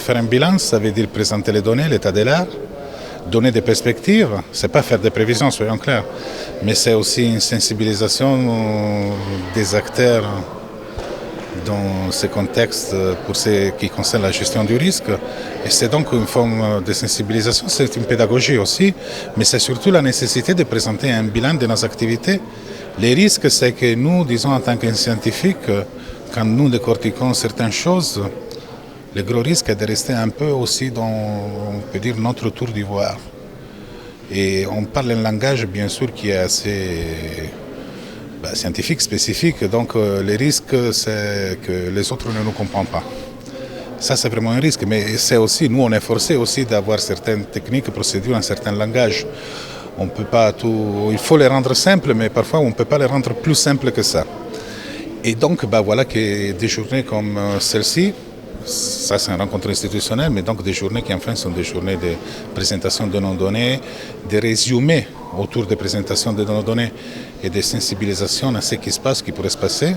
faire un bilan, ça veut dire présenter les données, l'état de l'art, donner des perspectives. C'est pas faire des prévisions, soyons clairs, mais c'est aussi une sensibilisation des acteurs dans ce contexte pour ce qui concerne la gestion du risque. Et c'est donc une forme de sensibilisation, c'est une pédagogie aussi, mais c'est surtout la nécessité de présenter un bilan de nos activités. Les risques, c'est que nous, disons en tant que scientifiques, quand nous décortiquons certaines choses, le gros risque est de rester un peu aussi dans, on peut dire, notre tour d'ivoire. Et on parle un langage, bien sûr, qui est assez scientifique, spécifique. Donc, les risques, c'est que les autres ne nous comprennent pas. Ça, c'est vraiment un risque. Mais c'est aussi, nous, on est forcé aussi d'avoir certaines techniques, procédures, un certain langage. On peut pas tout, il faut les rendre simples, mais parfois, on ne peut pas les rendre plus simples que ça. Et donc, voilà que des journées comme celle-ci, ça c'est une rencontre institutionnelle, mais donc des journées qui enfin sont des journées de présentation de nos données, de résumés autour des présentations de nos données et de sensibilisation à ce qui se passe, qui pourrait se passer,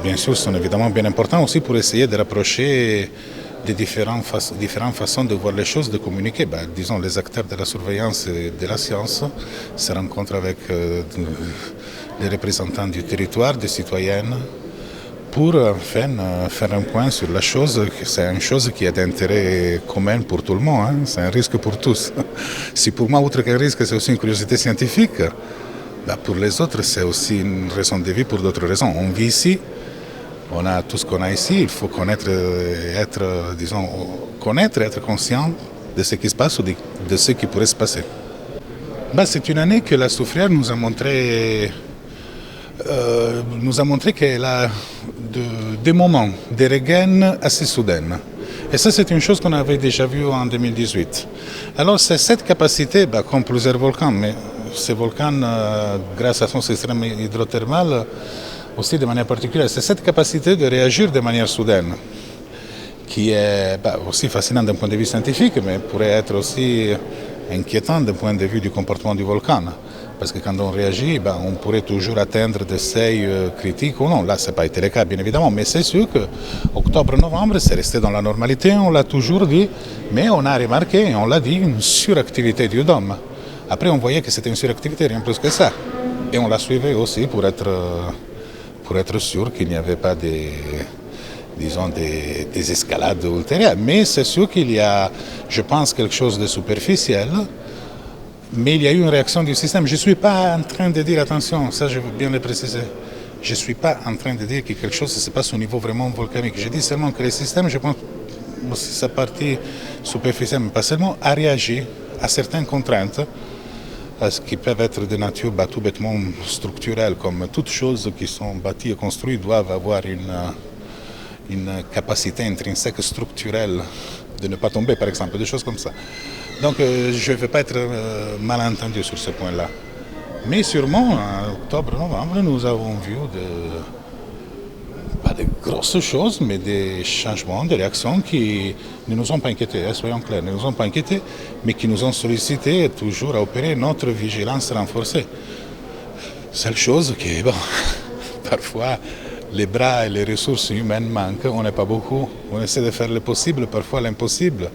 bien sûr sont évidemment bien importants aussi pour essayer de rapprocher des différentes façons de voir les choses, de communiquer. Disons, les acteurs de la surveillance et de la science se rencontrent avec les représentants du territoire, des citoyennes, pour enfin faire un point sur la chose. C'est une chose qui est d'intérêt commun pour tout le monde, hein. C'est un risque pour tous. Si pour moi, outre qu'un risque, c'est aussi une curiosité scientifique, pour les autres, c'est aussi une raison de vie pour d'autres raisons. On vit ici, on a tout ce qu'on a ici, il faut connaître, être conscient de ce qui se passe ou de ce qui pourrait se passer. C'est une année que la Soufrière nous a montré qu'elle a des moments, des regains assez soudains. Et ça, c'est une chose qu'on avait déjà vue en 2018. Alors, c'est cette capacité, comme plusieurs volcans, mais ces volcans, grâce à son système hydrothermal, aussi de manière particulière, c'est cette capacité de réagir de manière soudaine, qui est aussi fascinante d'un point de vue scientifique, mais pourrait être aussi inquiétant d'un point de vue du comportement du volcan. Parce que quand on réagit, on pourrait toujours atteindre des seuils critiques ou non. Là, ça n'a pas été le cas, bien évidemment, mais c'est sûr qu'octobre-novembre, c'est resté dans la normalité, on l'a toujours dit, mais on a remarqué, on l'a dit, une suractivité du dôme. Après, on voyait que c'était une suractivité, rien plus que ça. Et on la suivait aussi pour être sûr qu'il n'y avait pas des escalades ultérieures. Mais c'est sûr qu'il y a, je pense, quelque chose de superficiel. Mais il y a eu une réaction du système. Je ne suis pas en train de dire, attention, ça je veux bien le préciser, je ne suis pas en train de dire que quelque chose se passe au niveau vraiment volcanique. Je dis seulement que le système, je pense, aussi sa partie superficielle, mais pas seulement, a réagi à certaines contraintes, qui peuvent être de nature tout bêtement structurelle, comme toutes choses qui sont bâties et construites doivent avoir une capacité intrinsèque structurelle de ne pas tomber, par exemple, des choses comme ça. Donc je ne veux pas être mal entendu sur ce point-là. Mais sûrement, en octobre-novembre, nous avons vu pas de grosses choses, mais des changements, des réactions qui ne nous ont pas inquiétés, soyons clairs, ne nous ont pas inquiétés, mais qui nous ont sollicité toujours à opérer notre vigilance renforcée. Seule chose qui, parfois, les bras et les ressources humaines manquent, on n'est pas beaucoup, on essaie de faire le possible, parfois l'impossible.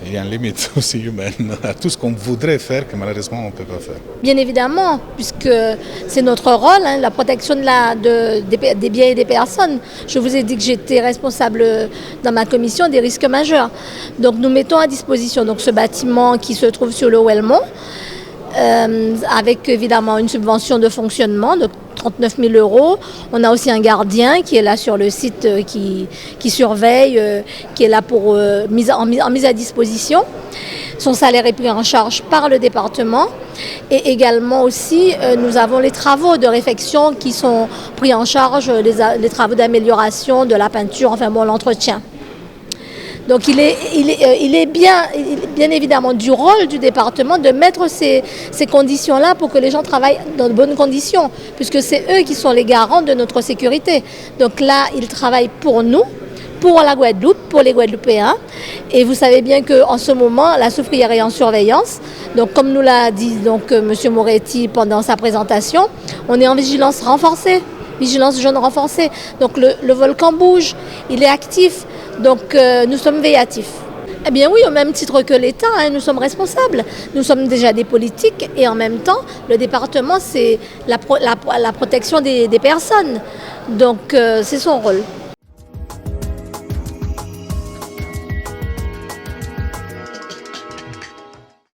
Il y a une limite aussi humaine à tout ce qu'on voudrait faire que malheureusement on ne peut pas faire. Bien évidemment, puisque c'est notre rôle, la protection des biens et des personnes. Je vous ai dit que j'étais responsable dans ma commission des risques majeurs. Donc nous mettons à disposition ce bâtiment qui se trouve sur le Ouelmont, avec évidemment une subvention de fonctionnement de 39 000 €. On a aussi un gardien qui est là sur le site, qui surveille, qui est là pour mise à disposition. Son salaire est pris en charge par le département. Et également aussi, nous avons les travaux de réfection qui sont pris en charge, les travaux d'amélioration de la peinture, l'entretien. Donc il est bien évidemment du rôle du département de mettre ces conditions-là pour que les gens travaillent dans de bonnes conditions, puisque c'est eux qui sont les garants de notre sécurité. Donc là, ils travaillent pour nous, pour la Guadeloupe, pour les Guadeloupéens. Et vous savez bien qu'en ce moment, la Soufrière est en surveillance. Donc comme nous l'a dit M. Moretti pendant sa présentation, on est en vigilance renforcée. Vigilance jaune renforcée. Donc le volcan bouge, il est actif. Donc nous sommes véatifs. Eh bien oui, au même titre que l'État, nous sommes responsables. Nous sommes déjà des politiques et en même temps, le département, c'est la protection des personnes. Donc c'est son rôle.